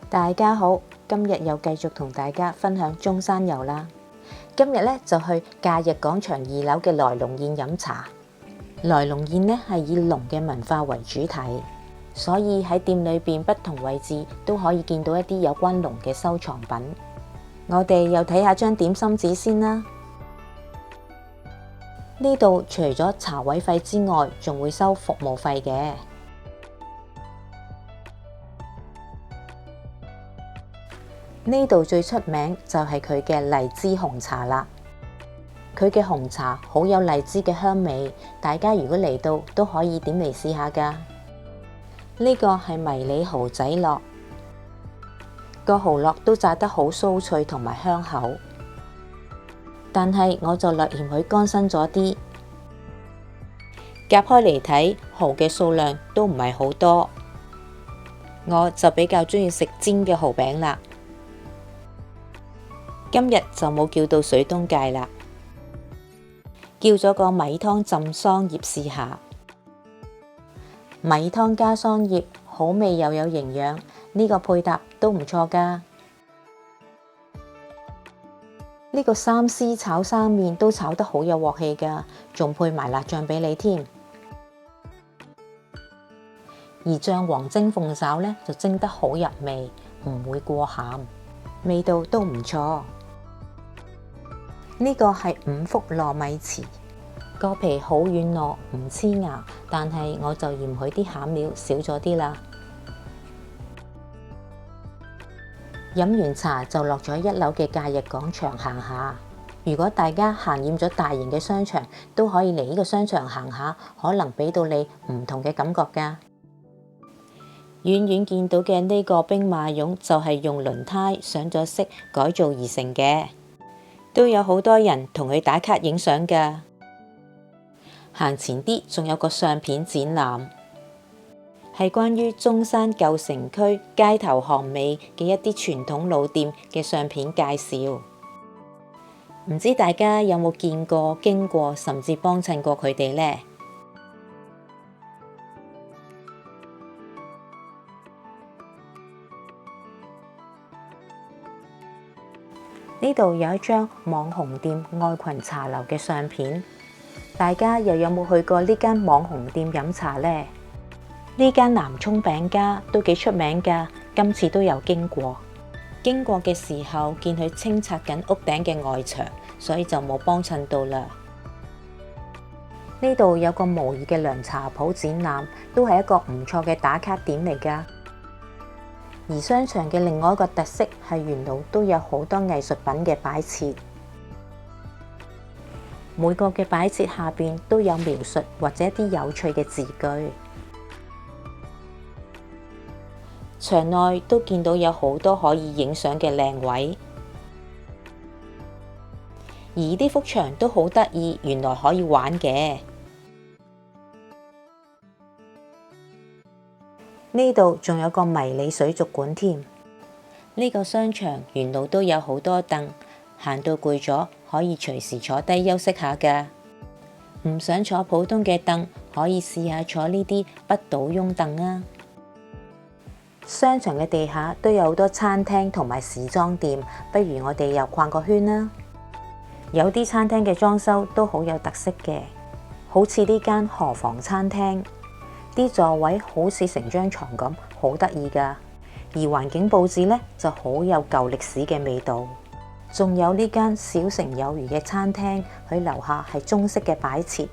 大家好，今日又繼續同大家分享中山遊啦。今日咧就去假日廣場2樓嘅來龍宴飲茶。來龍宴咧係以龍嘅文化為主題，所以喺店裏邊不同位置都可以見到一啲有關龍嘅收藏品。我哋又睇下張點心紙先啦。呢度除咗茶位費之外，仲會收服務費嘅。呢度最出名就係佢嘅荔枝紅茶啦。佢嘅紅茶好有荔枝嘅香味，大家如果嚟到都可以點嚟試下㗎。呢個係迷你蠔仔烙，個蠔烙都炸得好酥脆同埋香口，但係我就略嫌佢乾身咗啲。夾開嚟睇，蠔嘅數量都唔係好多，我就比較鍾意食煎嘅蠔餅啦。今日就冇叫到水冬芥啦，叫咗個米湯浸桑葉試下。米湯加桑葉，好味又有營養，呢個配搭都唔錯㗎。呢個三絲炒生麵都炒得好有鑊氣㗎，仲配埋辣醬俾你添。而醬黃蒸鳳爪呢，就蒸得好入味，唔會過鹹，味道都唔錯。呢個係五福糯米糍，個皮好軟糯，唔黐牙，但係我就嫌佢啲餡料少咗啲啦。飲完茶就落咗1樓嘅假日廣場行下。如果大家行厭咗大型嘅商場，都可以嚟呢個商場行下，可能俾到你唔同嘅感覺㗎。遠遠見到嘅呢個兵馬俑就係用輪胎上咗色改造而成嘅。都有好多人同佢打卡影相㗎。行前啲仲有個相片展覽，係關於中山舊城區街頭巷尾嘅一啲傳統老店嘅相片介紹。唔知大家有冇見過、經過，甚至幫襯過佢哋呢？呢度有一張網紅店愛群茶樓嘅相片，大家又有冇去過呢間網紅店飲茶呢？呢間南涌餅家都幾出名㗎，今次都有經過。經過嘅時候見佢清拆緊屋頂嘅外牆，所以就冇幫襯到啦。呢度有個模擬嘅涼茶鋪展覽，都係一個唔錯嘅打卡點嚟㗎。而商場嘅另外一個特色係沿路都有好多藝術品嘅擺設，每個嘅擺設下邊都有描述或者一啲有趣嘅字句。場內都見到有好多可以影相嘅靚位，而呢幅牆都好得意，原來可以玩嘅。呢度仲有個迷你水族館添。呢個商場沿路都有好多凳，行到攰咗可以隨時坐低休息下㗎。唔想坐普通嘅凳，可以試下坐呢啲不倒翁凳啊。商場嘅地下都有好多餐廳同埋時裝店，不如我哋又逛個圈啦。有啲餐廳嘅裝修都好有特色嘅，好似呢間河房餐廳。啲座位好似成張床咁，好得意㗎。而環境佈置呢就好有舊歷史嘅味道。仲有呢間小城有餘嘅餐廳，佢樓下係中式嘅擺設，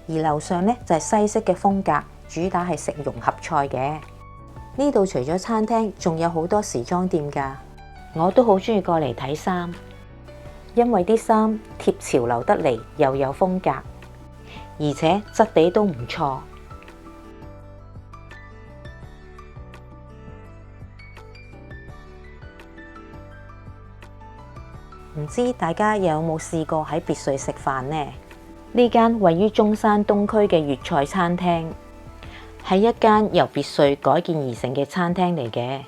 而樓上呢就係西式嘅風格，主打係食融合菜嘅。呢度除咗餐廳，仲有好多時裝店㗎。我都好鍾意過嚟睇衫，因為啲衫貼潮流得嚟，又有風格，而且質地都唔錯。唔知大家有冇試過喺別墅食飯呢？呢間位於中山東區嘅粵菜餐廳，係一間由別墅改建而成嘅餐廳嚟嘅。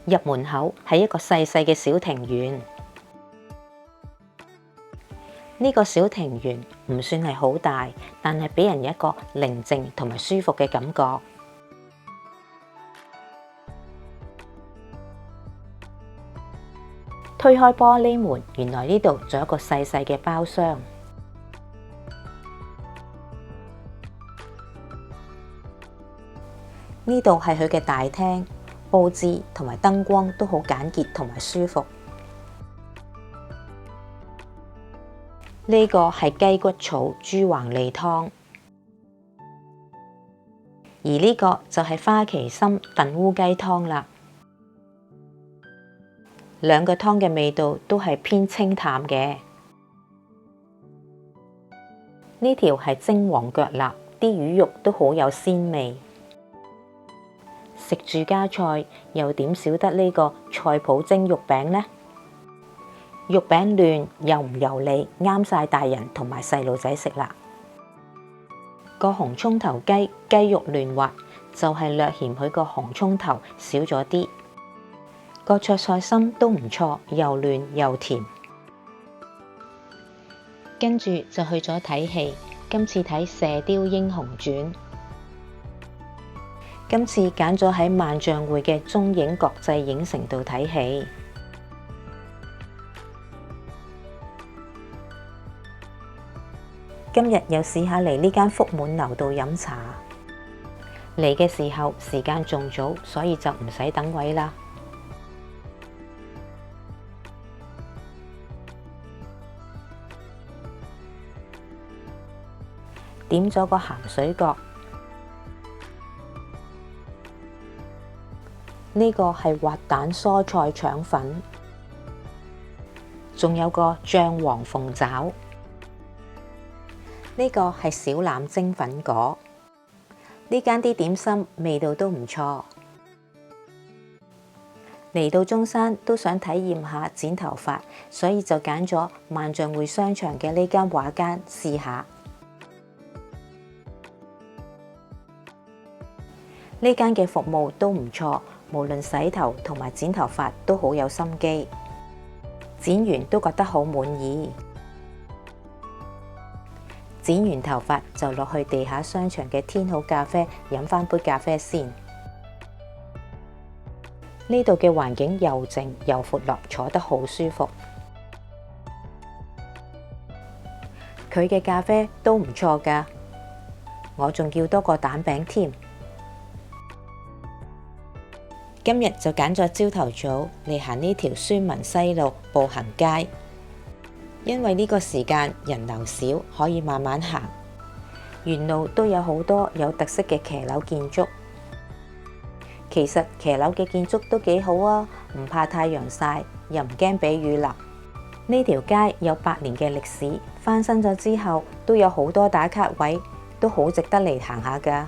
入門口係一個細細嘅小庭院，呢個小庭園唔算係好大，但係俾人一個寧靜同埋舒服嘅感覺。推開玻璃門，原來呢度仲有一個細細嘅包廂。呢度係佢嘅大廳，佈置同埋燈光都好簡潔同埋舒服。呢個係雞骨草豬橫脷湯，而呢個就係花旗參燉烏雞湯啦。兩個湯嘅味道都係偏清淡嘅。呢條係蒸黃腳臘，啲魚肉都好有鮮味。食住家菜，又點少得呢個菜脯蒸肉餅呢？肉餅嫩又唔油膩，啱晒大人同埋細路仔食啦。個紅葱頭雞雞肉嫩滑，就係略嫌佢個紅葱頭少咗啲。個灼菜心都唔錯，又嫩又甜。跟住就去咗睇戲，今次睇《射雕英雄傳》。今次揀咗喺萬象匯嘅中影國際影城度睇戲。今日又試下嚟呢間福滿樓度飲茶。嚟嘅時候時間仲早，所以就唔使等位啦。點咗個鹹水角，呢個係滑蛋蔬菜腸粉，仲有個醬黃鳳爪。呢個係小欖蒸粉果。呢間啲點心味道都唔錯。嚟到中山都想體驗下剪頭髮，所以就揀咗萬象匯商場嘅呢間畫間試下。呢間嘅服務都唔錯，無論洗頭同埋剪頭髮都好有心機，剪完都覺得好滿意。剪完頭髮就落去地下商場嘅天好咖啡飲返杯咖啡先。呢度嘅環境又靜又闊落，坐得好舒服。佢嘅咖啡都唔錯㗎，我仲叫多個蛋餅添。今日就揀咗朝頭早嚟行呢條孫文西路步行街，因為呢個時間人流少，可以慢慢行。沿路都有好多有特色嘅騎樓建築。其實騎樓嘅建築都幾好啊，唔怕太陽曬，又唔驚俾雨淋。呢條街有100年嘅歷史，翻新咗之後都有好多打卡位，都好值得嚟行下㗎。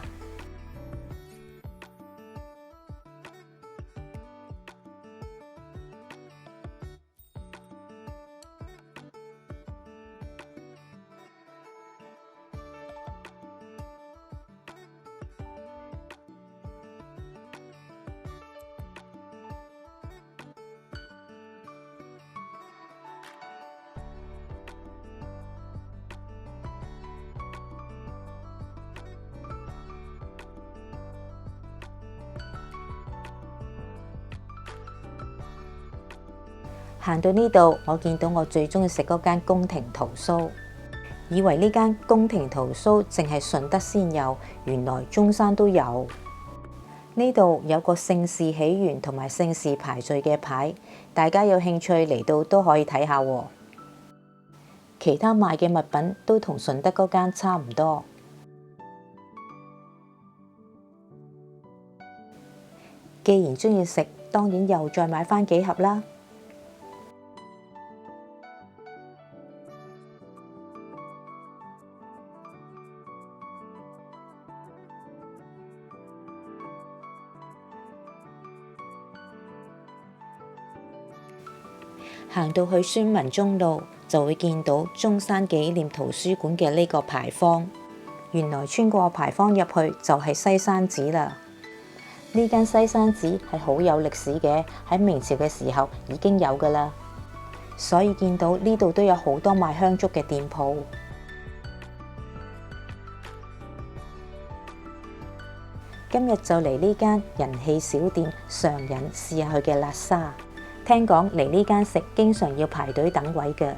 行到呢度，我見到我最鍾意食嗰間宮廷桃酥，以為呢間宮廷桃酥淨係順德先有，原來中山都有。呢度有個盛事起源同埋盛事排序嘅牌，大家有興趣嚟到都可以睇下喎。其他賣嘅物品都同順德嗰間差唔多。既然鍾意食，當然又再買返幾盒啦。行到去孫文中路，就會見到中山紀念圖書館嘅呢個牌坊。原來穿過牌坊入去就係西山寺啦。呢間西山寺係好有歷史嘅，喺明朝嘅時候已經有㗎啦。所以見到呢度都有好多賣香燭嘅店鋪。今日就嚟呢間人氣小店上癮試下佢嘅辣沙。聽講嚟呢間食經常要排隊等位嘅，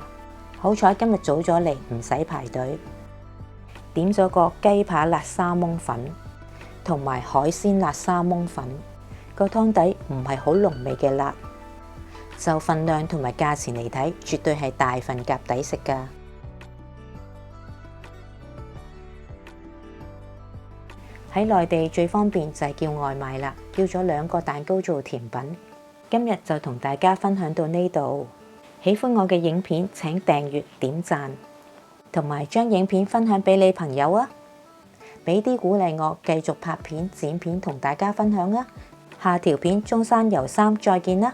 好彩今日早咗嚟，唔使排隊。點咗個雞扒辣沙檬粉同埋海鮮辣沙檬粉，個湯底唔係好濃味嘅辣，就份量同埋價錢嚟睇，絕對係大份夾抵食㗎。喺內地最方便就係叫外賣啦，叫咗2個蛋糕做甜品。今日就同大家分享到呢度，喜歡我嘅影片請訂閱點讚，同埋將影片分享俾你朋友啊！俾啲鼓勵我繼續拍片剪片同大家分享啊！下條片中山遊3再見啦！